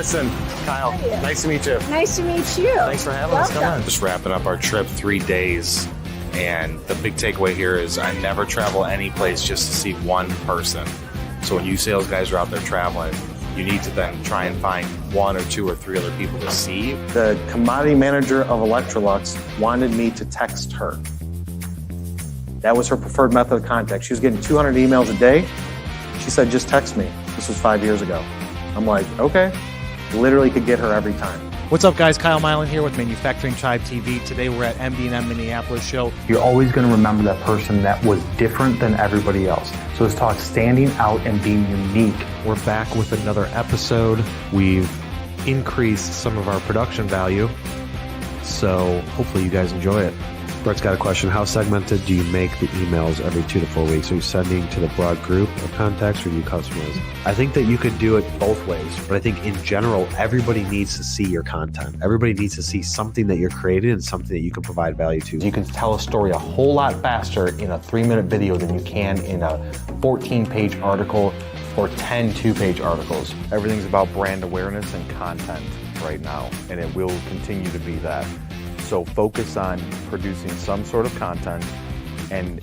Kristen, Kyle, nice to meet you. Nice to meet you. Thanks for having us. Come on. Just wrapping up our trip, 3 days. And the big takeaway here is I never travel any place just to see one person. So when you sales guys are out there traveling, you need to then try and find 1 or 2 or 3 other people to see. The commodity manager of Electrolux wanted me to text her. That was her preferred method of contact. She was getting 200 emails a day. She said, just text me. This was 5 years ago. I'm like, okay. Literally could get her every time. What's up, guys? Kyle Milan here with Manufacturing Tribe TV. Today we're at MD&M Minneapolis show. You're always going to remember that person that was different than everybody else. So let's talk standing out and being unique. We're back with another episode. We've increased some of our production value, so hopefully you guys enjoy it. Brett's got a question. How segmented do you make the emails every 2 to 4 weeks? Are you sending to the broad group of contacts or do you customize? I think that you could do it both ways, but I think in general, everybody needs to see your content. Everybody needs to see something that you're creating and something that you can provide value to. You can tell a story a whole lot faster in a 3-minute video than you can in a 14-page article or 10 2-page articles. Everything's about brand awareness and content right now, and it will continue to be that. So focus on producing some sort of content, and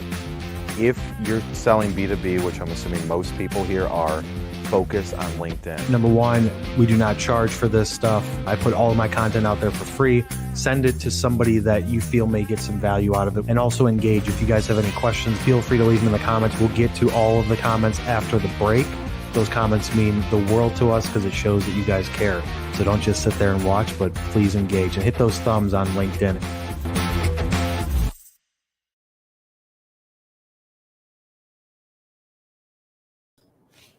if you're selling B2B, which I'm assuming most people here are, focus on LinkedIn. Number one, we do not charge for this stuff. I put all of my content out there for free. Send it to somebody that you feel may get some value out of it, and also engage. If you guys have any questions, feel free to leave them in the comments. We'll get to all of the comments after the break. Those comments mean the world to us because it shows that you guys care. So don't just sit there and watch, but please engage and hit those thumbs on LinkedIn.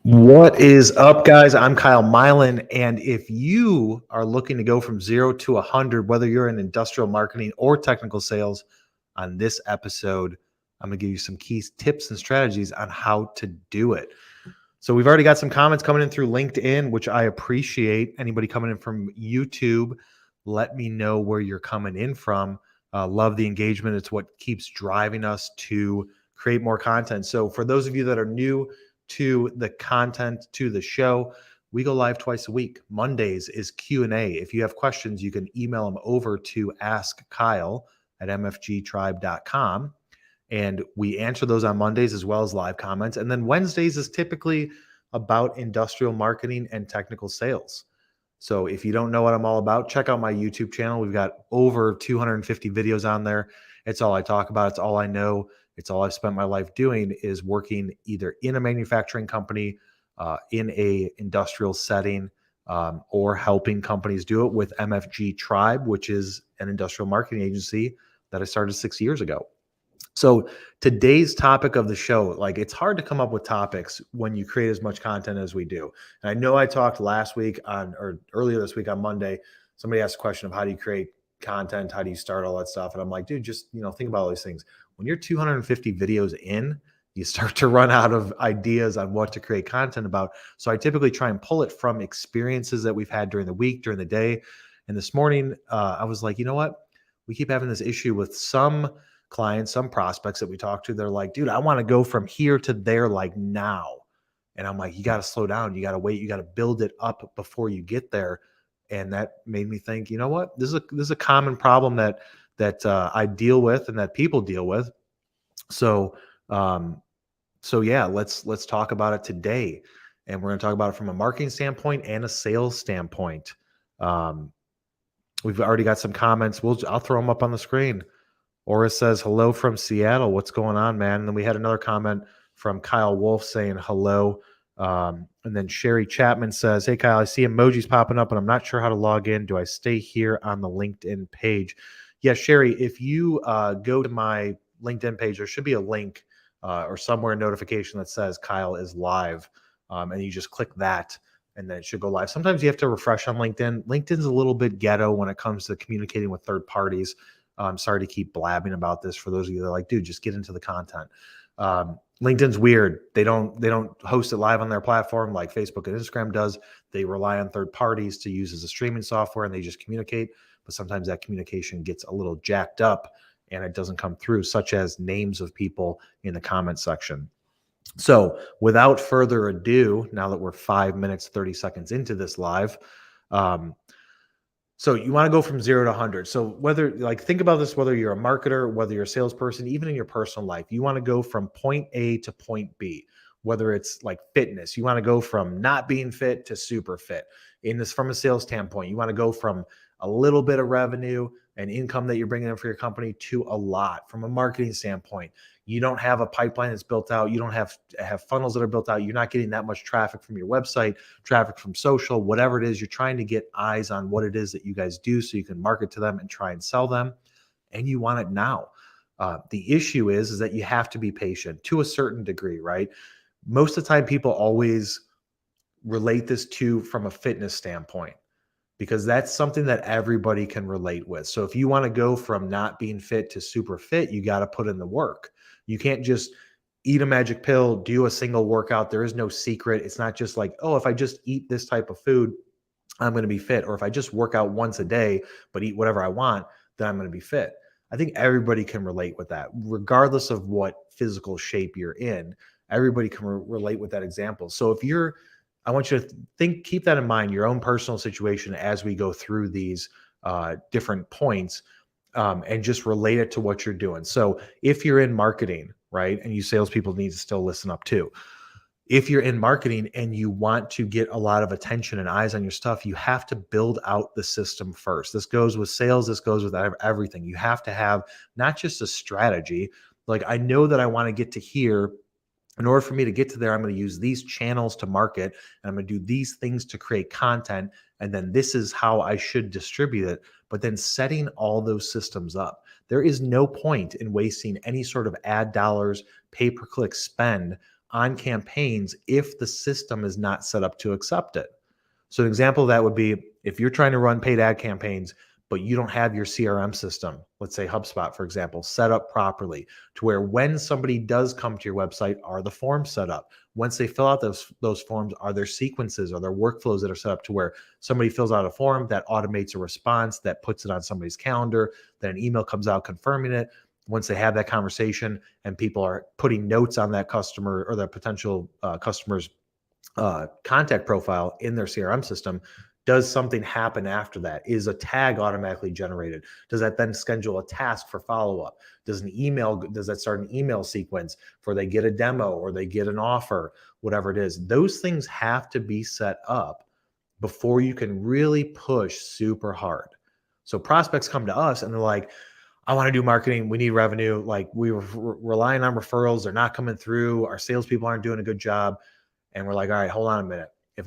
What is up, guys? I'm Kyle Milan, and if you are looking to go from 0 to 100, whether you're in industrial marketing or technical sales, on this episode, I'm going to give you some key tips and strategies on how to do it. So we've already got some comments coming in through LinkedIn, which I appreciate. Anybody coming in from YouTube, let me know where you're coming in from. Love the engagement. It's what keeps driving us to create more content. So for those of you that are new to the content, to the show, we go live twice a week. Mondays is Q&A. If you have questions, you can email them over to askkyle@mfgtribe.com. And we answer those on Mondays as well as live comments. And then Wednesdays is typically about industrial marketing and technical sales. So if you don't know what I'm all about, check out my YouTube channel. We've got over 250 videos on there. It's all I talk about. It's all I know. It's all I've spent my life doing is working either in a manufacturing company, in a industrial setting, or helping companies do it with MFG Tribe, which is an industrial marketing agency that I started 6 years ago. So today's topic of the show, like it's hard to come up with topics when you create as much content as we do. And I know I talked last week or earlier this week on Monday, somebody asked a question of how do you create content? How do you start all that stuff? And I'm like, dude, just, think about all these things. When you're 250 videos in, you start to run out of ideas on what to create content about. So I typically try and pull it from experiences that we've had during the week, during the day. And this morning, I was like, you know what? We keep having this issue with some clients, some prospects that we talk to. They're like, dude, I want to go from here to there like now. And I'm like, you got to slow down. You got to wait. You got to build it up before you get there. And that made me think, you know what? This is a common problem that I deal with and that people deal with. So yeah, let's talk about it today. And we're going to talk about it from a marketing standpoint and a sales standpoint. We've already got some comments. I'll throw them up on the screen. Aura says, hello from Seattle. What's going on, man? And then we had another comment from Kyle Wolf saying hello. And then Sherry Chapman says, hey, Kyle, I see emojis popping up, and I'm not sure how to log in. Do I stay here on the LinkedIn page? Yeah, Sherry, if you go to my LinkedIn page, there should be a link or somewhere a notification that says Kyle is live. And you just click that, and then it should go live. Sometimes you have to refresh on LinkedIn. LinkedIn's a little bit ghetto when it comes to communicating with third parties. I'm sorry to keep blabbing about this for those of you that are like, dude, just get into the content. LinkedIn's weird. They don't host it live on their platform like Facebook and Instagram does. They rely on third parties to use as a streaming software, and they just communicate. But sometimes that communication gets a little jacked up and it doesn't come through, such as names of people in the comment section. So without further ado, now that we're 5 minutes, 30 seconds into this live, So you want to go from 0 to 100. So whether, like, think about this, whether you're a marketer, whether you're a salesperson, even in your personal life, you want to go from point A to point B. Whether it's like fitness, you want to go from not being fit to super fit. In this, from a sales standpoint, you want to go from a little bit of revenue and income that you're bringing in for your company to a lot. From a marketing standpoint, you don't have a pipeline that's built out. You don't have funnels that are built out. You're not getting that much traffic from your website, traffic from social, whatever it is. You're trying to get eyes on what it is that you guys do so you can market to them and try and sell them. And you want it now. The issue is that you have to be patient to a certain degree, right? Most of the time, people always relate this to from a fitness standpoint, because that's something that everybody can relate with. So if you want to go from not being fit to super fit, you got to put in the work. You can't just eat a magic pill, do a single workout. There is no secret. It's not just like, oh, if I just eat this type of food, I'm going to be fit. Or if I just work out once a day, but eat whatever I want, then I'm going to be fit. I think everybody can relate with that, regardless of what physical shape you're in. Everybody can relate with that example. So if you're, I want you to keep that in mind, your own personal situation as we go through these different points, and just relate it to what you're doing. So if you're in marketing, right, and you salespeople need to still listen up too. If you're in marketing and you want to get a lot of attention and eyes on your stuff, you have to build out the system first. This goes with sales. This goes with everything. You have to have not just a strategy. Like, I know that I want to get to here. In order for me to get to there, I'm going to use these channels to market, and I'm going to do these things to create content. And then this is how I should distribute it. But then setting all those systems up. There is no point in wasting any sort of ad dollars, pay-per-click spend on campaigns if the system is not set up to accept it. So an example of that would be if you're trying to run paid ad campaigns, but you don't have your CRM system, let's say HubSpot, for example, set up properly to where when somebody does come to your website, are the forms set up? Once they fill out those forms, are there sequences, are there workflows that are set up to where somebody fills out a form that automates a response, that puts it on somebody's calendar, then an email comes out confirming it. Once they have that conversation and people are putting notes on that customer or the potential customer's contact profile in their CRM system, does something happen after that? Is a tag automatically generated? Does that then schedule a task for follow-up? Does that start an email sequence for they get a demo or they get an offer, whatever it is? Those things have to be set up before you can really push super hard. So prospects come to us and they're like, I want to do marketing. We need revenue. Like, we were relying on referrals. They're not coming through. Our salespeople aren't doing a good job. And we're like, all right, hold on a minute. If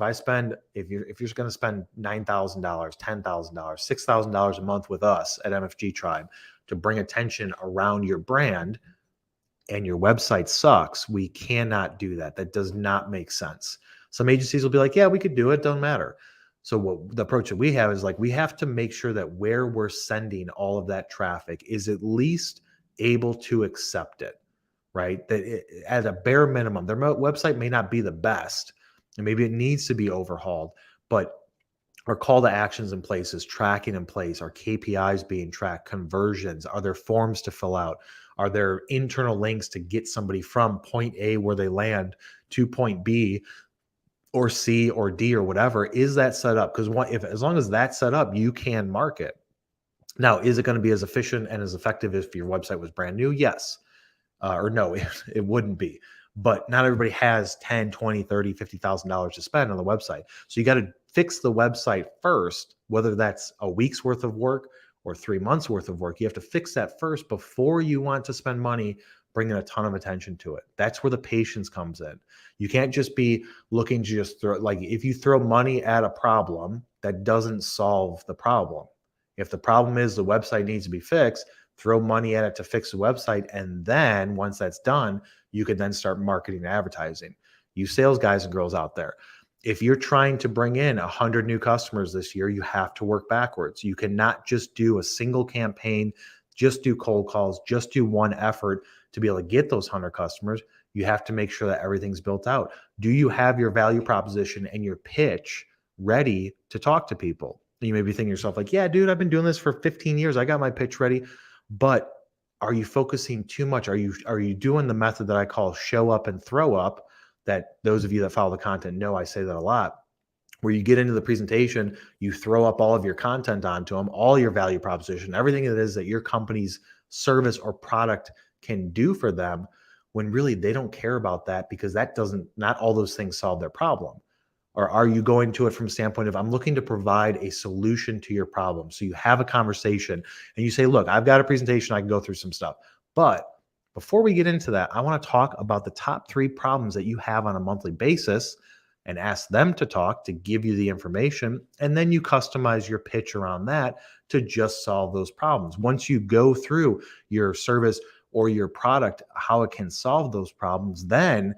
you're going to spend $9,000, $10,000, $6,000 a month with us at MFG Tribe to bring attention around your brand, and your website sucks, we cannot do that. That does not make sense. Some agencies will be like, yeah, we could do it. Doesn't matter. So what the approach that we have is like, we have to make sure that where we're sending all of that traffic is at least able to accept it, right? That at a bare minimum, their website may not be the best, and maybe it needs to be overhauled, but our call to actions in place, is tracking in place, our KPIs being tracked, conversions, are there forms to fill out? Are there internal links to get somebody from point A where they land to point B or C or D or whatever? Is that set up? Because as long as that's set up, you can market. Now, is it going to be as efficient and as effective if your website was brand new? Yes. Or no, it wouldn't be. But not everybody has $10, $20, $30, $50,000 to spend on the website. So you got to fix the website first, whether that's a week's worth of work or 3 months worth of work. You have to fix that first before you want to spend money bringing a ton of attention to it. That's where the patience comes in. You can't just be looking to just throw, like, if you throw money at a problem, that doesn't solve the problem. If the problem is the website needs to be fixed, throw money at it to fix the website. And then once that's done, you can then start marketing and advertising. You sales guys and girls out there, if you're trying to bring in 100 new customers this year, you have to work backwards. You cannot just do a single campaign, just do cold calls, just do one effort to be able to get those 100 customers. You have to make sure that everything's built out. Do you have your value proposition and your pitch ready to talk to people? You may be thinking to yourself like, yeah, dude, I've been doing this for 15 years. I got my pitch ready. But are you focusing too much? Are you doing the method that I call show up and throw up, that those of you that follow the content know I say that a lot, where you get into the presentation, you throw up all of your content onto them, all your value proposition, everything it is that your company's service or product can do for them, when really they don't care about that, because not all those things solve their problem. Or are you going to it from a standpoint of, I'm looking to provide a solution to your problem? So you have a conversation and you say, look, I've got a presentation, I can go through some stuff. But before we get into that, I want to talk about the top 3 problems that you have on a monthly basis and ask them to talk to give you the information. And then you customize your pitch around that to just solve those problems. Once you go through your service or your product, how it can solve those problems, then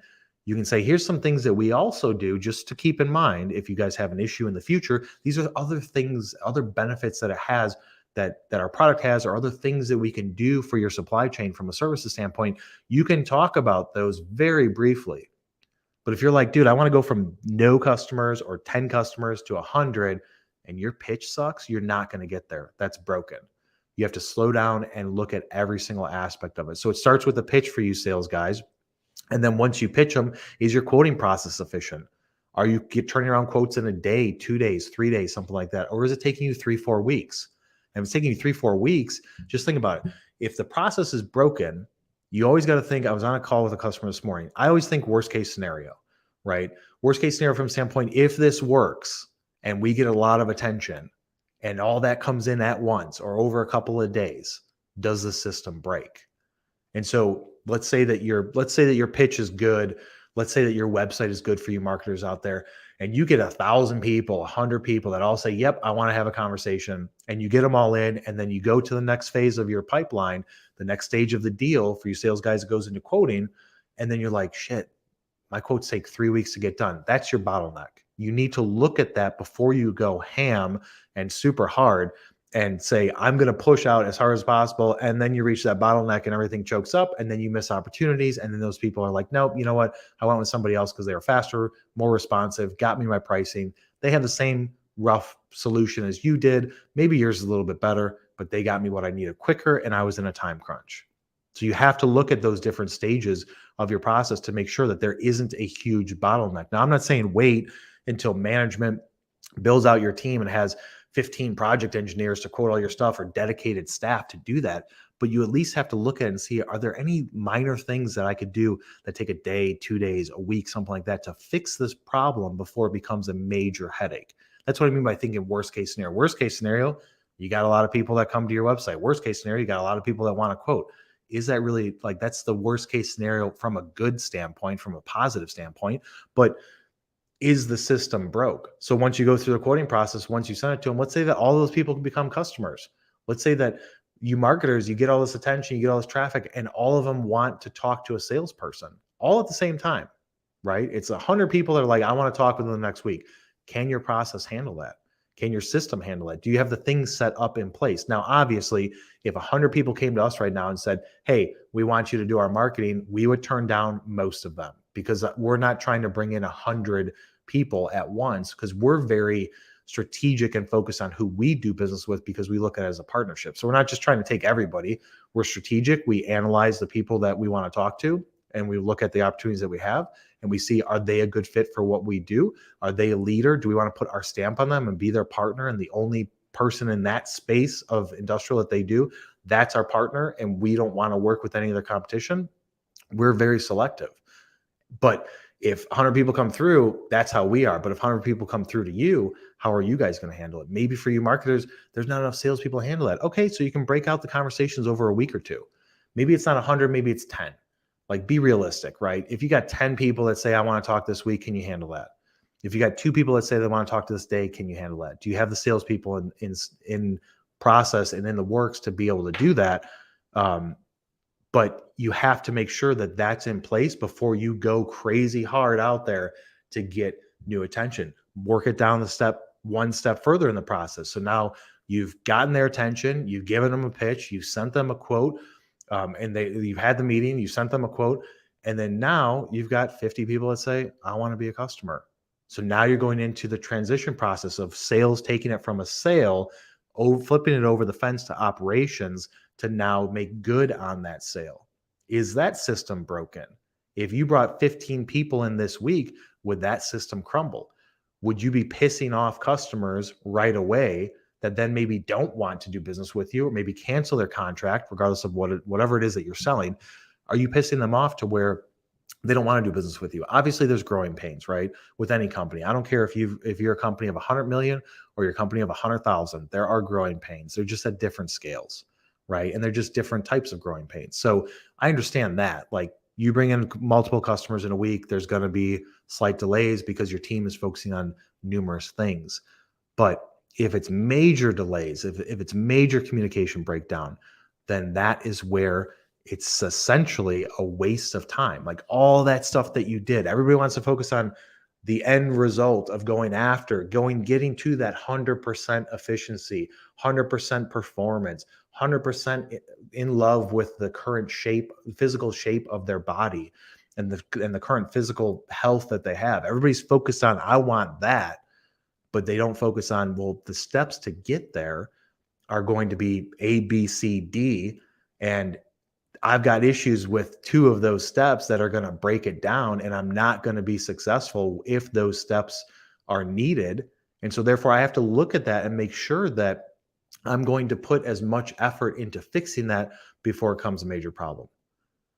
you can say, here's some things that we also do just to keep in mind if you guys have an issue in the future. These are other things, other benefits that it has, that our product has, or other things that we can do for your supply chain from a services standpoint. You can talk about those very briefly. But if you're like, dude, I want to go from no customers or 10 customers to 100, and your pitch sucks, you're not going to get there. That's broken. You have to slow down and look at every single aspect of it. So it starts with the pitch for you sales guys. And then once you pitch them, is your quoting process efficient? Are you turning around quotes in a day, 2 days, 3 days, something like that? Or is it taking you 3-4 weeks? And if it's taking you 3-4 weeks, just think about it. If the process is broken, you always got to think, I was on a call with a customer this morning. I always think worst case scenario, right? Worst case scenario from the standpoint, if this works and we get a lot of attention and all that comes in at once or over a couple of days, does the system break? And so let's say that your pitch is good. Let's say that your website is good for you marketers out there, and you get 1,000 people, 100 people that all say, yep, I want to have a conversation, and you get them all in, and then you go to the next phase of your pipeline, the next stage of the deal for you sales guys, it goes into quoting. And then you're like, shit, my quotes take 3 weeks to get done. That's your bottleneck. You need to look at that before you go ham and super hard and say, I'm going to push out as hard as possible. And then you reach that bottleneck and everything chokes up, and then you miss opportunities. And then those people are like, nope, you know what? I went with somebody else because they were faster, more responsive, got me my pricing. They have the same rough solution as you did. Maybe yours is a little bit better, but they got me what I needed quicker, and I was in a time crunch. So you have to look at those different stages of your process to make sure that there isn't a huge bottleneck. Now, I'm not saying wait until management builds out your team and has 15 project engineers to quote all your stuff or dedicated staff to do that. But you at least have to look at it and see, are there any minor things that I could do that take a day, 2 days, a week, something like that to fix this problem before it becomes a major headache? That's what I mean by thinking worst case scenario. Worst case scenario, you got a lot of people that come to your website. Worst case scenario, you got a lot of people that want to quote. Is that really, like, that's the worst case scenario from a good standpoint, from a positive standpoint. But is the system broke? So once you go through the quoting process, once you send it to them, let's say that all those people can become customers. Let's say that you marketers, you get all this attention, you get all this traffic, and all of them want to talk to a salesperson all at the same time, right? It's 100 people that are like, I want to talk with them next week. Can your process handle that? Can your system handle it? Do you have the things set up in place? Now, obviously, if 100 people came to us right now and said, hey, we want you to do our marketing, we would turn down most of them, because we're not trying to bring in 100 people at once, because we're very strategic and focused on who we do business with, because we look at it as a partnership. So we're not just trying to take everybody. We're strategic. We analyze the people that we want to talk to, and we look at the opportunities that we have, and we see, are they a good fit for what we do? Are they a leader? Do we want to put our stamp on them and be their partner and the only person in that space of industrial that they do? That's our partner, and we don't want to work with any other competition. We're very selective. But if 100 people come through, that's how we are. But if 100 people come through to you, how are you guys going to handle it? Maybe for you marketers, there's not enough salespeople to handle that. Okay, so you can break out the conversations over a week or two. Maybe it's not 100, maybe it's 10. Like, be realistic, right? If you got 10 people that say, I want to talk this week, can you handle that? If you got 2 people that say they want to talk to this day, can you handle that? Do you have the salespeople in process and in the works to be able to do that? But you have to make sure that that's in place before you go crazy hard out there to get new attention. Work it down one step further in the process. So now you've gotten their attention, you've given them a pitch, you've sent them a quote, and you've had the meeting, you sent them a quote, and then now you've got 50 people that say, I want to be a customer. So now you're going into the transition process of sales, taking it from a sale, flipping it over the fence to operations to now make good on that sale. Is that system broken? If you brought 15 people in this week, would that system crumble? would you be pissing off customers right away that then maybe don't want to do business with you or maybe cancel their contract, regardless of whatever it is that you're selling? Are you pissing them off to where they don't want to do business with you? Obviously, there's growing pains, right? With any company. I don't care if you're a company of 100 million or you're a company of 100,000, there are growing pains. They're just at different scales, right? And they're just different types of growing pains. So I understand that. Like, you bring in multiple customers in a week, there's going to be slight delays because your team is focusing on numerous things. But if it's major delays, if it's major communication breakdown, then that is where it's essentially a waste of time. Like, all that stuff that you did, everybody wants to focus on the end result of getting to that 100% efficiency, 100% performance, 100% in love with the current physical shape of their body and the current physical health that they have. Everybody's focused on, I want that, but they don't focus on, well, the steps to get there are going to be A, B, C, D. And I've got issues with 2 of those steps that are going to break it down, and I'm not going to be successful if those steps are needed. And so therefore I have to look at that and make sure that I'm going to put as much effort into fixing that before it becomes a major problem.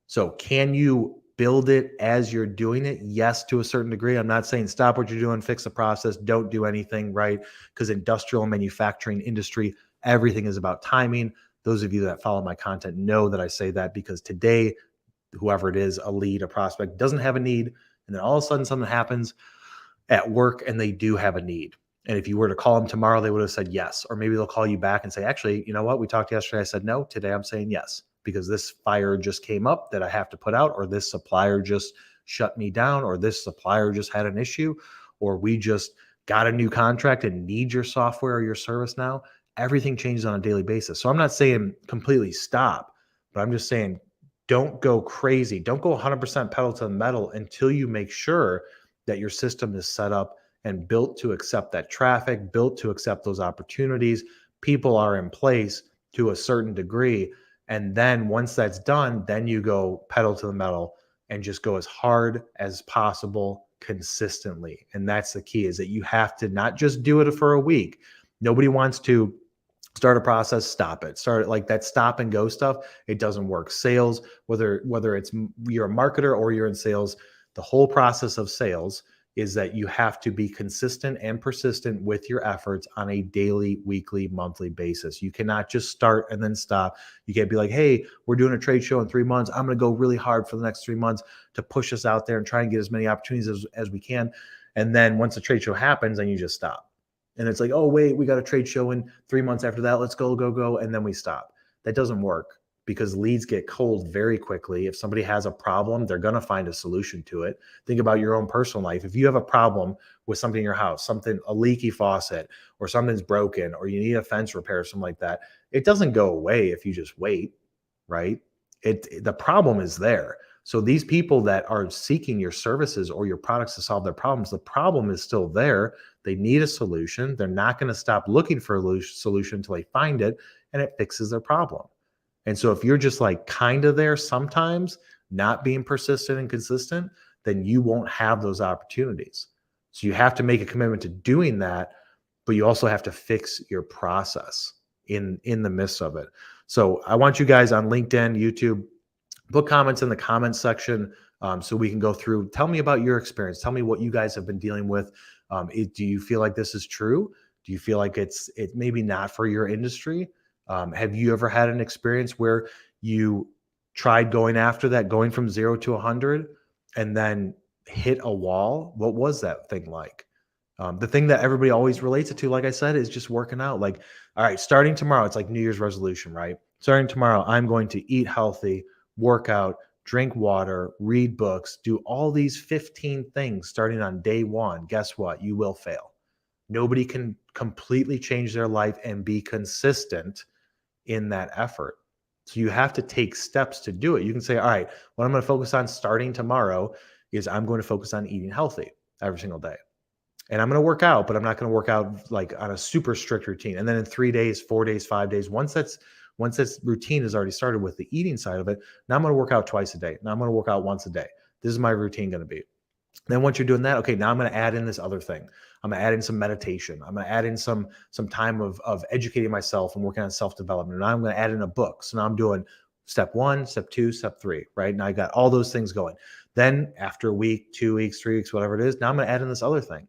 So can you build it as you're doing it? Yes, to a certain degree. I'm not saying stop what you're doing, fix the process, don't do anything, right? Because industrial and manufacturing industry, everything is about timing. Those of you that follow my content know that I say that because today, whoever it is, a lead, a prospect, doesn't have a need. And then all of a sudden something happens at work and they do have a need. And if you were to call them tomorrow, they would have said yes. Or maybe they'll call you back and say, actually, you know what? We talked yesterday. I said no. Today I'm saying yes because this fire just came up that I have to put out, or this supplier just shut me down, or this supplier just had an issue, or we just got a new contract and need your software or your service now. Everything changes on a daily basis. So I'm not saying completely stop, but I'm just saying don't go crazy. Don't go 100% pedal to the metal until you make sure that your system is set up and built to accept that traffic, built to accept those opportunities. People are in place to a certain degree. And then once that's done, then you go pedal to the metal and just go as hard as possible consistently. And that's the key, is that you have to not just do it for a week. Nobody wants to start a process, stop it. Start it like that stop and go stuff. It doesn't work. Sales, whether it's you're a marketer or you're in sales, the whole process of sales is that you have to be consistent and persistent with your efforts on a daily, weekly, monthly basis. You cannot just start and then stop. You can't be like, hey, we're doing a trade show in 3 months. I'm going to go really hard for the next 3 months to push us out there and try and get as many opportunities as we can. And then once the trade show happens, then you just stop. And it's like, oh, wait, we got a trade show in 3 months after that. Let's go. And then we stop. That doesn't work, because leads get cold very quickly. If somebody has a problem, they're going to find a solution to it. Think about your own personal life. If you have a problem with something in your house, a leaky faucet, or something's broken, or you need a fence repair or something like that, it doesn't go away if you just wait, right? The problem is there. So these people that are seeking your services or your products to solve their problems, the problem is still there. They need a solution. They're not going to stop looking for a solution until they find it and it fixes their problem. And so if you're just like kind of there sometimes, not being persistent and consistent, then you won't have those opportunities. So you have to make a commitment to doing that, but you also have to fix your process in the midst of it. So I want you guys on LinkedIn, YouTube, put comments in the comments section so we can go through. Tell me about your experience. Tell me what you guys have been dealing with. Do you feel like this is true? Do you feel like it's maybe not for your industry? Have you ever had an experience where you tried going after that, going from 0 to 100 and then hit a wall? What was that thing like? The thing that everybody always relates it to, like I said, is just working out. Like, all right, starting tomorrow, it's like New Year's resolution, right? Starting tomorrow, I'm going to eat healthy, work out, drink water, read books, do all these 15 things starting on day 1. Guess what? You will fail. Nobody can completely change their life and be consistent in that effort. So you have to take steps to do it. You can say, all right, what I'm going to focus on starting tomorrow is I'm going to focus on eating healthy every single day. And I'm going to work out, but I'm not going to work out like on a super strict routine. And then in 3 days, 4 days, 5 days, once this routine has already started with the eating side of it, now I'm going to work out twice a day. Now I'm going to work out once a day. This is my routine going to be. Then once you're doing that, okay, now I'm going to add in this other thing. I'm going to add in some meditation. I'm going to add in some time of educating myself and working on self-development. And I'm going to add in a book. So now I'm doing step 1, step 2, step 3, right? Now I got all those things going. Then after a week, 2 weeks, 3 weeks, whatever it is, now I'm going to add in this other thing.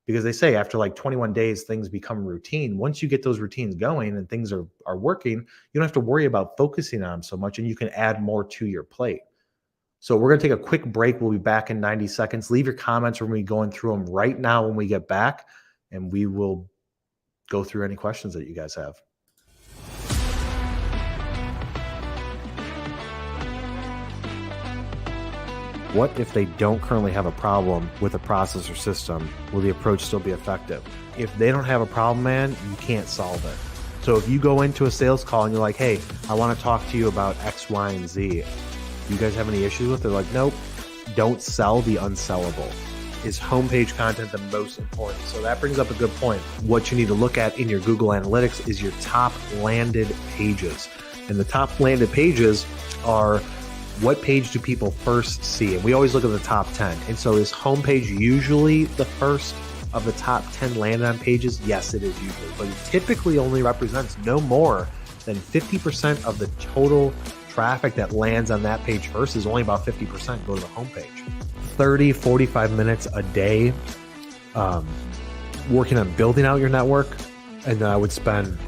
Because they say after like 21 days, things become routine. Once you get those routines going and things are working, you don't have to worry about focusing on them so much, and you can add more to your plate. So we're going to take a quick break. We'll be back in 90 seconds. Leave your comments. We're going to be going through them right now when we get back, and we will go through any questions that you guys have. What if they don't currently have a problem with a process or system? Will the approach still be effective? If they don't have a problem, man, you can't solve it. So if you go into a sales call and you're like, hey, I want to talk to you about X, Y, and Z. You guys have any issues with it? They're like, nope, don't sell the unsellable. Is homepage content the most important? So that brings up a good point. What you need to look at in your Google Analytics is your top landed pages. And the top landed pages are what page do people first see? And we always look at the top 10. And so is homepage usually the first of the top 10 landed on pages? Yes, it is usually. But it typically only represents no more than 50% of the total traffic that lands on that page first. Is only about 50% go to the homepage. 30, 45 minutes a day working on building out your network. And then I would spend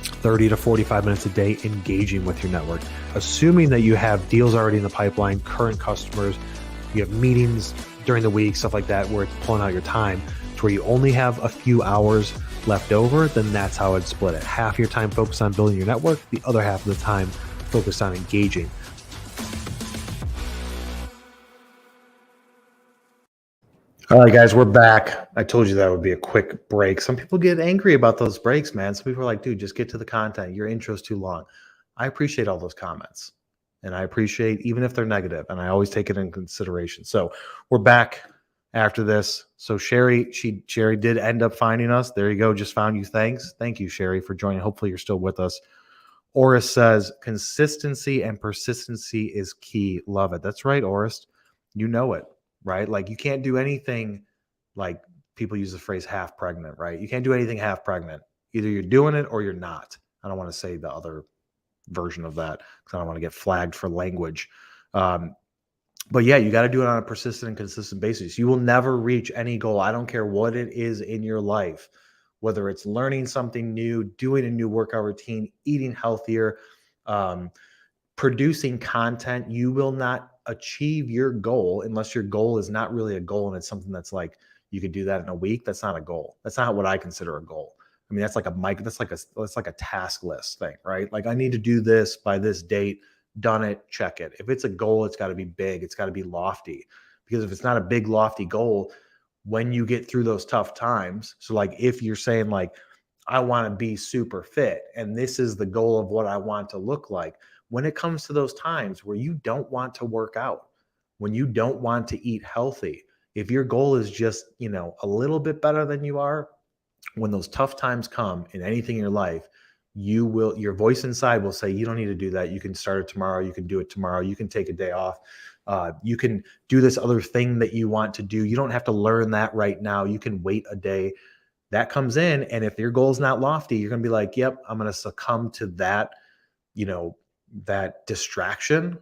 30 to 45 minutes a day engaging with your network. Assuming that you have deals already in the pipeline, current customers, you have meetings during the week, stuff like that, where it's pulling out your time to where you only have a few hours left over, then that's how I'd split it. Half your time focused on building your network, the other half of the time focused on engaging. All right, guys, we're back. I told you that would be a quick break. Some people get angry about those breaks, man. Some people are like, dude, just get to the content. Your intro's too long. I appreciate all those comments, and I appreciate even if they're negative, and I always take it in consideration. So we're back after this. So Sherry did end up finding us. There you go. Just found you. Thanks. Thank you, Sherry, for joining. Hopefully you're still with us. Oris says, consistency and persistency is key. Love it. That's right, Oris. You know it, right? Like you can't do anything, like people use the phrase half pregnant, right? You can't do anything half pregnant. Either you're doing it or you're not. I don't want to say the other version of that because I don't want to get flagged for language. But yeah, you got to do it on a persistent and consistent basis. You will never reach any goal. I don't care what it is in your life, whether it's learning something new, doing a new workout routine, eating healthier, producing content. You will not achieve your goal unless your goal is not really a goal and it's something that's like you could do that in a week. That's not a goal. That's not what I consider a goal. I mean, that's like a task list thing, right? Like I need to do this by this date, done it, check it. If it's a goal, it's got to be big. It's got to be lofty, because if it's not a big, lofty goal, when you get through those tough times, so like if you're saying like, I want to be super fit and this is the goal of what I want to look like, when it comes to those times where you don't want to work out, when you don't want to eat healthy, if your goal is just, a little bit better than you are, when those tough times come in anything in your life, your voice inside will say, you don't need to do that. You can start it tomorrow. You can do it tomorrow. You can take a day off. You can do this other thing that you want to do. You don't have to learn that right now. You can wait a day. That comes in. And if your goal is not lofty, you're going to be like, yep, I'm going to succumb to that, that distraction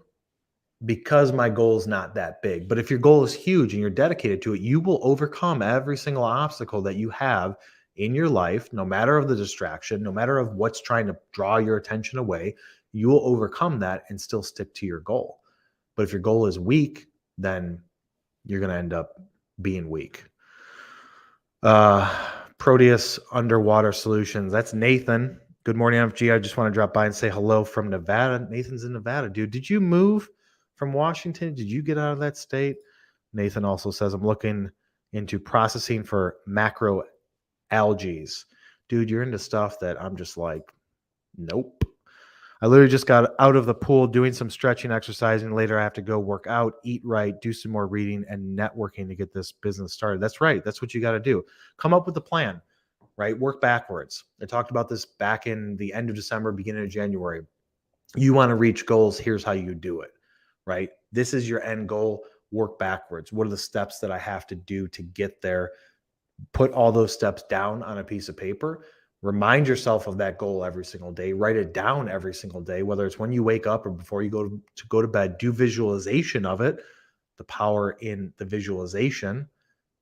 because my goal is not that big. But if your goal is huge and you're dedicated to it, you will overcome every single obstacle that you have in your life, no matter of the distraction, no matter of what's trying to draw your attention away. You will overcome that and still stick to your goal. But if your goal is weak, then you're going to end up being weak. Proteus Underwater Solutions. That's Nathan. Good morning, MFG. I just want to drop by and say hello from Nevada. Nathan's in Nevada, dude. Did you move from Washington? Did you get out of that state? Nathan also says, I'm looking into processing for macro algae. Dude, you're into stuff that I'm just like, nope. I literally just got out of the pool doing some stretching, exercising. Later, I have to go work out, eat right, do some more reading and networking to get this business started. That's right. That's what you got to do. Come up with a plan, right? Work backwards. I talked about this back in the end of December, beginning of January. You want to reach goals. Here's how you do it, right? This is your end goal. work backwards. What are the steps that I have to do to get there? Put all those steps down on a piece of paper. Remind yourself of that goal every single day. Write it down every single day, whether it's when you wake up or before you go to bed. Do visualization of it. The power in the visualization,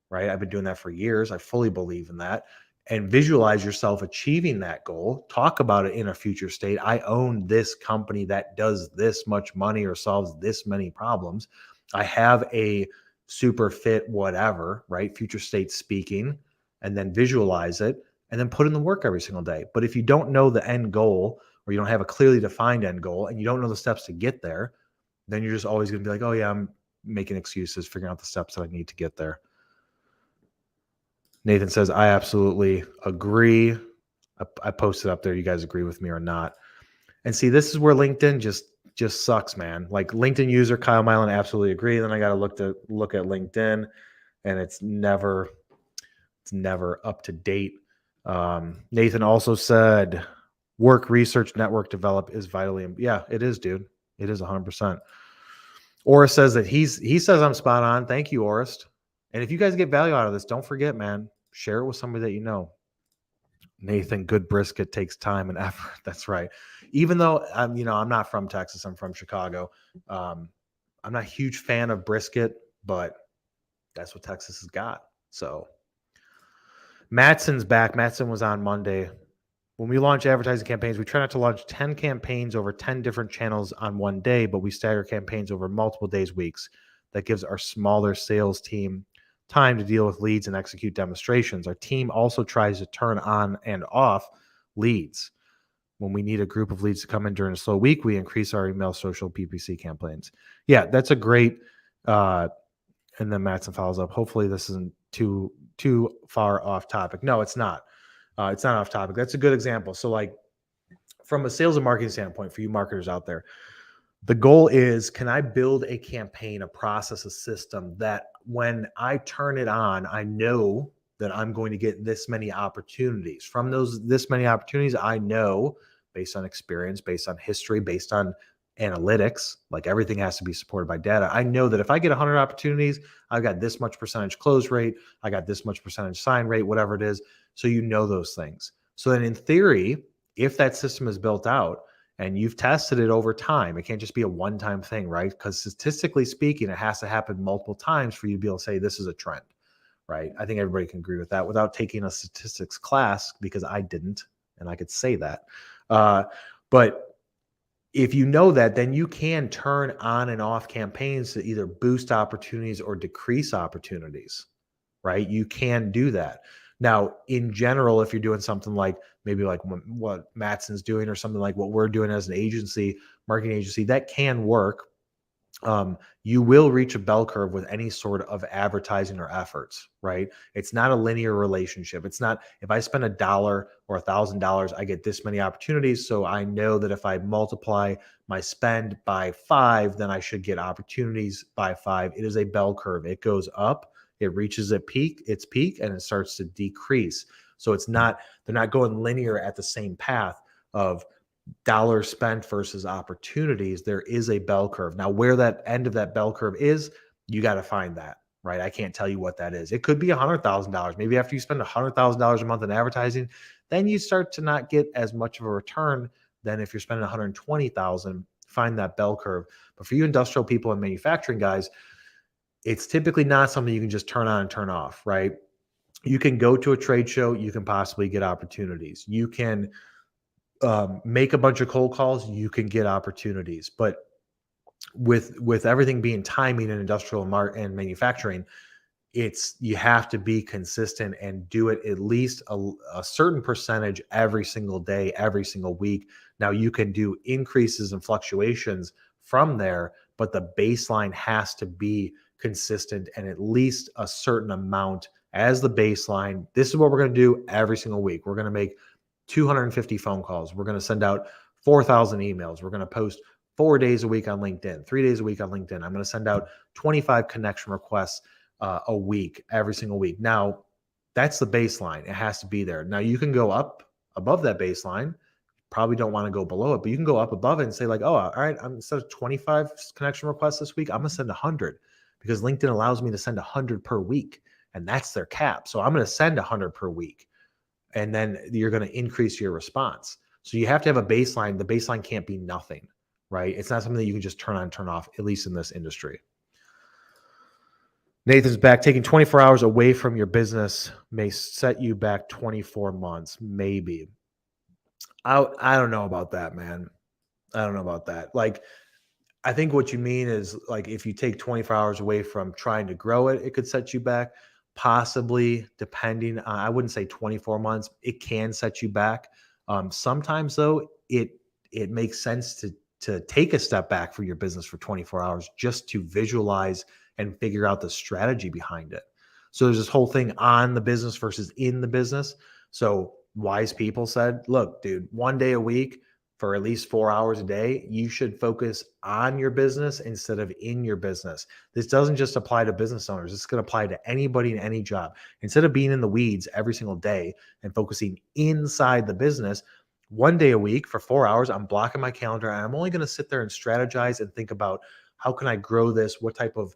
right? I've been doing that for years. I fully believe in that. And visualize yourself achieving that goal. Talk about it in a future state. I own this company that does this much money or solves this many problems. I have a super fit whatever, right? Future state speaking, and then visualize it and then put in the work every single day. But if you don't know the end goal, or you don't have a clearly defined end goal, and you don't know the steps to get there, then you're just always going to be like, oh yeah, I'm making excuses, figuring out the steps that I need to get there. Nathan says, I absolutely agree. I posted up there. You guys agree with me or not? And see, this is where LinkedIn just sucks, man. Like LinkedIn user Kyle Milan, absolutely agree. Then I got to look at LinkedIn, and it's never up to date. Nathan also said, work, research, network, develop is vitally. Yeah, it is, dude. It is 100%. Orist says that he says I'm spot on. Thank you, Orist. And if you guys get value out of this, don't forget, man, share it with somebody that you know. Nathan, good brisket takes time and effort. That's right. Even though I'm not from Texas, I'm from Chicago. I'm not a huge fan of brisket, but that's what Texas has got. So Mattson's back. Mattson was on Monday. When we launch advertising campaigns, we try not to launch 10 campaigns over 10 different channels on one day, but we stagger campaigns over multiple days, weeks. That gives our smaller sales team time to deal with leads and execute demonstrations. Our team also tries to turn on and off leads. When we need a group of leads to come in during a slow week, we increase our email, social, PPC campaigns. Yeah, that's a great, and then Mattson follows up. Hopefully this isn't too far off topic. No, it's not. It's not off topic. That's a good example. So like from a sales and marketing standpoint for you marketers out there, the goal is, can I build a campaign, a process, a system that when I turn it on, I know that I'm going to get this many opportunities. From this many opportunities, I know based on experience, based on history, based on analytics, like everything has to be supported by data. I know that if I get 100 opportunities, I've got this much percentage close rate. I got this much percentage sign rate, whatever it is. So you know those things. So then in theory, if that system is built out and you've tested it over time, it can't just be a one-time thing, right? Because statistically speaking, it has to happen multiple times for you to be able to say this is a trend, right? I think everybody can agree with that without taking a statistics class, because I didn't, and I could say that. But if you know that, then you can turn on and off campaigns to either boost opportunities or decrease opportunities, right? You can do that. Now, in general, if you're doing something like maybe like what Mattson's doing or something like what we're doing as an agency, marketing agency, that can work. You will reach a bell curve with any sort of advertising or efforts, right? It's not a linear relationship. It's not, if I spend $1 or $1,000, I get this many opportunities. So I know that if I multiply my spend by 5, then I should get opportunities by 5. It is a bell curve. It goes up, it reaches its peak, and it starts to decrease. So it's not, they're not going linear at the same path of dollars spent versus opportunities. There is a bell curve. Now, where that end of that bell curve is, you got to find that, right? I can't tell you what that is. It could be $100,000. Maybe after you spend $100,000 a month in advertising, then you start to not get as much of a return than if you're spending $120,000. Find that bell curve. But for you industrial people and manufacturing guys, it's typically not something you can just turn on and turn off, right? You can go to a trade show, you can possibly get opportunities. You can make a bunch of cold calls, you can get opportunities. But with everything being timing in industrial and manufacturing, you have to be consistent and do it at least a certain percentage every single day, every single week. Now you can do increases and fluctuations from there, but the baseline has to be consistent and at least a certain amount as the baseline. This is what we're going to do every single week. We're going to make 250 phone calls. We're going to send out 4,000 emails. We're going to post 4 days a week on LinkedIn, 3 days a week on LinkedIn. I'm going to send out 25 connection requests a week, every single week. Now, that's the baseline. It has to be there. Now, you can go up above that baseline. Probably don't want to go below it, but you can go up above it and say like, oh, all right, instead of 25 connection requests this week, I'm going to send 100 because LinkedIn allows me to send 100 per week, and that's their cap. So I'm going to send 100 per week, and then you're going to increase your response. So you have to have a baseline. The baseline can't be nothing, right? It's not something that you can just turn on, turn off, at least in this industry. Nathan's back. Taking 24 hours away from your business may set you back 24 months, maybe. I don't know about that, man. I don't know about that. Like, I think what you mean is, like, if you take 24 hours away from trying to grow it, it could set you back. Possibly, depending on, I wouldn't say 24 months. It can set you back. Sometimes though, it makes sense to take a step back from your business for 24 hours just to visualize and figure out the strategy behind it. So there's this whole thing on the business versus in the business. So wise people said, look, dude, 1 day a week for at least 4 hours a day, you should focus on your business instead of in your business. This doesn't just apply to business owners. It's going to apply to anybody in any job. Instead of being in the weeds every single day and focusing inside the business, 1 day a week for 4 hours, I'm blocking my calendar, and I'm only going to sit there and strategize and think about, how can I grow this? What type of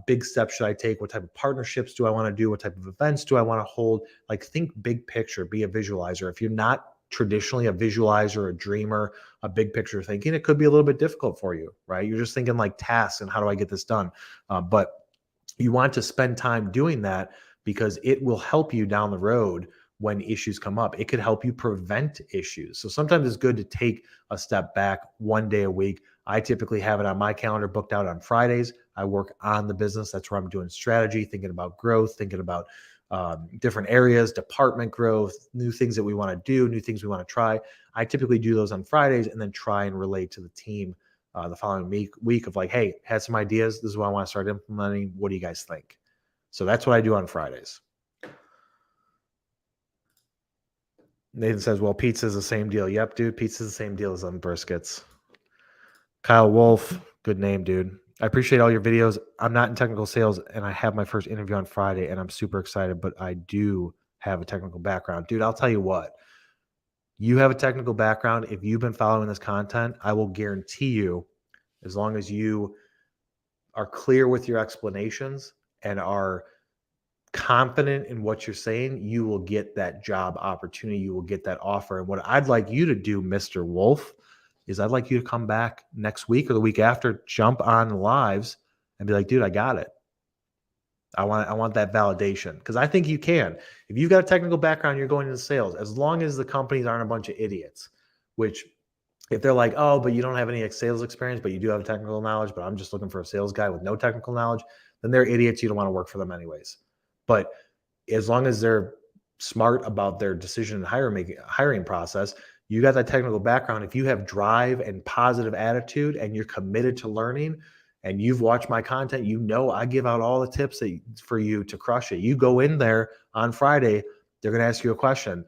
big steps should I take? What type of partnerships do I want to do? What type of events do I want to hold? Like, think big picture, be a visualizer. If you're not traditionally a visualizer, a dreamer, a big picture thinking, it could be a little bit difficult for you, right? You're just thinking like tasks and how do I get this done? But you want to spend time doing that because it will help you down the road when issues come up. It could help you prevent issues. So sometimes it's good to take a step back 1 day a week. I typically have it on my calendar booked out on Fridays. I work on the business. That's where I'm doing strategy, thinking about growth, thinking about different areas, department growth, new things that we want to do, new things we want to try. I typically do those on Fridays and then try and relate to the team the following week of like, hey, had some ideas. This is what I want to start implementing. What do you guys think? So that's what I do on Fridays. Nathan says, well, pizza's the same deal. Yep, dude. Pizza's the same deal as on briskets. Kyle Wolf, good name, dude. I appreciate all your videos. I'm not in technical sales, and I have my first interview on Friday, and I'm super excited, but I do have a technical background. Dude, I'll tell you what. You have a technical background. If you've been following this content, I will guarantee you, as long as you are clear with your explanations and are confident in what you're saying, you will get that job opportunity. You will get that offer. And what I'd like you to do, Mr. Wolf, is I'd like you to come back next week or the week after, jump on the lives and be like, dude, I got it. I want that validation, because I think you can. If you've got a technical background, you're going into sales, as long as the companies aren't a bunch of idiots, which if they're like, oh, but you don't have any sales experience, but you do have technical knowledge, but I'm just looking for a sales guy with no technical knowledge, then they're idiots. You don't want to work for them anyways. But as long as they're smart about their decision and hiring process, you got that technical background. If you have drive and positive attitude and you're committed to learning and you've watched my content, you know I give out all the tips for you to crush it. You go in there on Friday, they're going to ask you a question.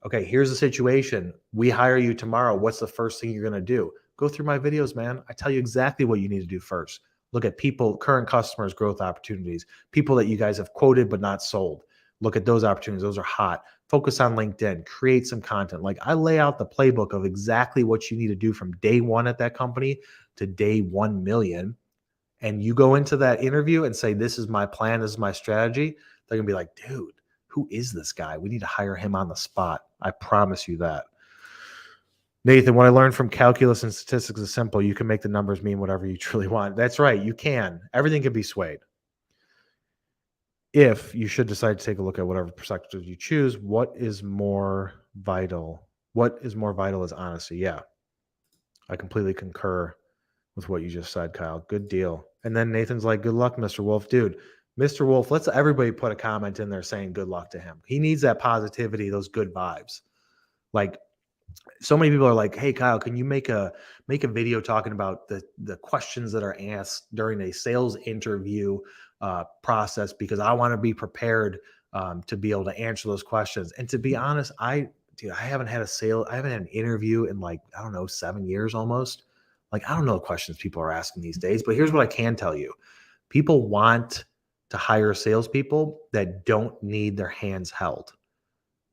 Okay, here's the situation. We hire you tomorrow. What's the first thing you're going to do? Go through my videos, man. I tell you exactly what you need to do first. Look at people, current customers, growth opportunities, people that you guys have quoted but not sold. Look at those opportunities. Those are hot. Focus on LinkedIn. Create some content. Like, I lay out the playbook of exactly what you need to do from day one at that company to day 1 million. And you go into that interview and say, this is my plan. This is my strategy. They're going to be like, dude, who is this guy? We need to hire him on the spot. I promise you that. Nathan, what I learned from calculus and statistics is simple. You can make the numbers mean whatever you truly want. That's right. You can. Everything can be swayed. If you should decide to take a look at whatever perspective you choose, what is more vital? What is more vital is honesty. Yeah, I completely concur with what you just said, Kyle. Good deal. And then Nathan's like, good luck, Mr. Wolf. Dude, Mr. Wolf, let's everybody put a comment in there saying good luck to him. He needs that positivity, those good vibes. Like, so many people are like, hey, Kyle, can you make a video talking about the questions that are asked during a sales interview process, because I want to be prepared to be able to answer those questions. And to be honest, I haven't had an interview in, like, I don't know, 7 years almost. Like, I don't know the questions people are asking these days, but here's what I can tell you. People want to hire salespeople that don't need their hands held,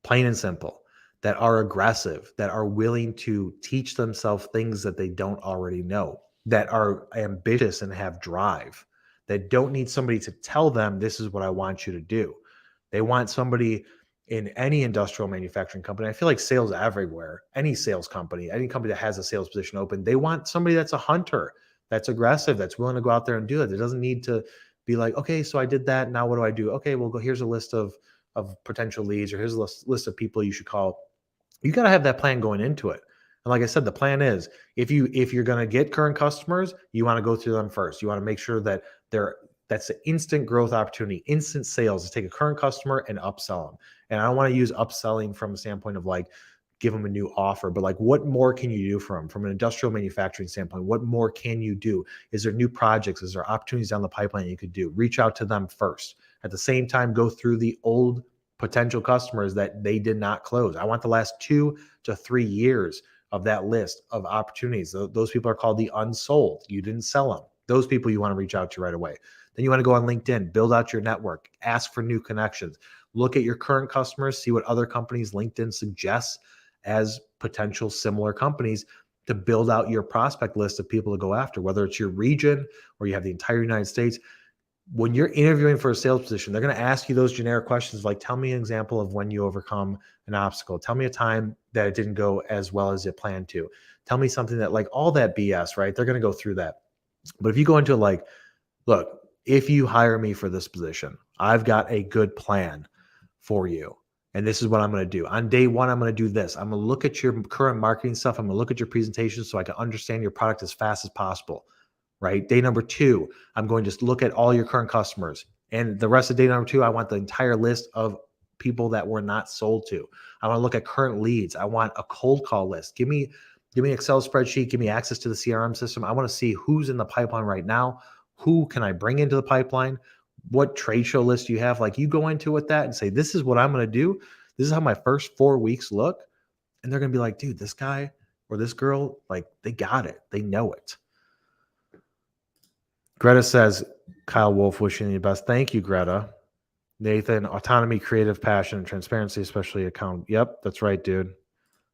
plain and simple, that are aggressive, that are willing to teach themselves things that they don't already know, that are ambitious and have drive, that don't need somebody to tell them, this is what I want you to do. They want somebody in any industrial manufacturing company. I feel like sales everywhere, any sales company, any company that has a sales position open, they want somebody that's a hunter, that's aggressive, that's willing to go out there and do it. It doesn't need to be like, okay, so I did that. Now what do I do? Okay, well, go, here's a list of potential leads, or here's a list of people you should call. You got to have that plan going into it. And like I said, the plan is if you're going to get current customers, you want to go through them first. You want to make sure that that's an instant growth opportunity, instant sales, to take a current customer and upsell them. And I don't want to use upselling from a standpoint of like give them a new offer, but like what more can you do for them from an industrial manufacturing standpoint? What more can you do? Is there new projects? Is there opportunities down the pipeline you could do? Reach out to them first. At the same time, go through the old potential customers that they did not close. I want the last 2 to 3 years of that list of opportunities. Those people are called the unsold. You didn't sell them. Those people you want to reach out to right away. Then you want to go on LinkedIn, build out your network, ask for new connections, look at your current customers, see what other companies LinkedIn suggests as potential similar companies to build out your prospect list of people to go after, whether it's your region or you have the entire United States. When you're interviewing for a sales position, they're going to ask you those generic questions like, tell me an example of when you overcome an obstacle. Tell me a time that it didn't go as well as you planned to. Tell me something that, like, all that BS, right? They're going to go through that. But if you go into like, look, if you hire me for this position, I've got a good plan for you. And this is what I'm going to do. On day one, I'm going to do this. I'm going to look at your current marketing stuff. I'm going to look at your presentation so I can understand your product as fast as possible. Right? Day number 2, I'm going to look at all your current customers. And the rest of day number 2, I want the entire list of people that we're not sold to. I want to look at current leads. I want a cold call list. Give me an Excel spreadsheet. Give me access to the CRM system. I want to see who's in the pipeline right now. Who can I bring into the pipeline? What trade show list do you have? Like, you go into with that and say, this is what I'm going to do. This is how my first 4 weeks look. And they're going to be like, dude, this guy or this girl, like, they got it. They know it. Greta says, Kyle Wolf, wishing you the best. Thank you, Greta. Nathan, autonomy, creative passion, and transparency, especially account. Yep, that's right, dude.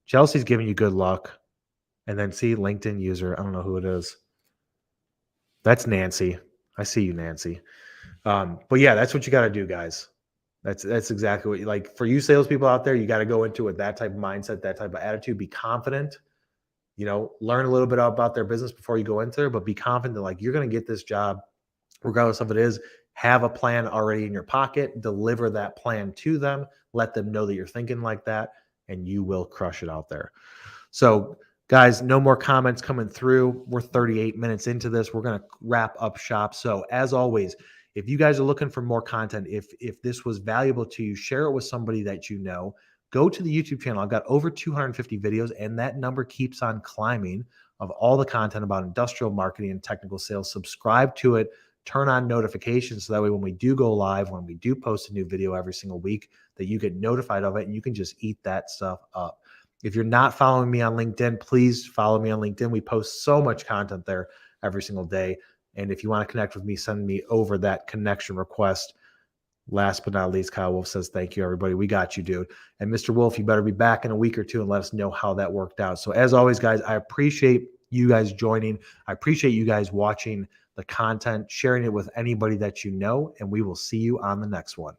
Chelsea's giving you good luck. And then see, LinkedIn user. I don't know who it is. That's Nancy. I see you, Nancy. But yeah, that's what you got to do, guys. That's exactly what you like. For you salespeople out there, you got to go into it with that type of mindset, that type of attitude. Be confident. Learn a little bit about their business before you go into there, but be confident that, like, you're going to get this job regardless of it is. Have a plan already in your pocket, deliver that plan to them, let them know that you're thinking like that, and you will crush it out there. So guys, no more comments coming through. We're 38 minutes into this. We're going to wrap up shop. So as always, if you guys are looking for more content, if this was valuable to you, share it with somebody that you know. Go to the YouTube channel. I've got over 250 videos, and that number keeps on climbing of all the content about industrial marketing and technical sales. Subscribe to it. Turn on notifications so that way when we do go live, when we do post a new video every single week, that you get notified of it and you can just eat that stuff up. If you're not following me on LinkedIn, please follow me on LinkedIn. We post so much content there every single day. And if you want to connect with me, send me over that connection request. Last but not least, Kyle Wolf says, thank you, everybody. We got you, dude. And Mr. Wolf, you better be back in a week or two and let us know how that worked out. So as always, guys, I appreciate you guys joining. I appreciate you guys watching the content, sharing it with anybody that you know, and we will see you on the next one.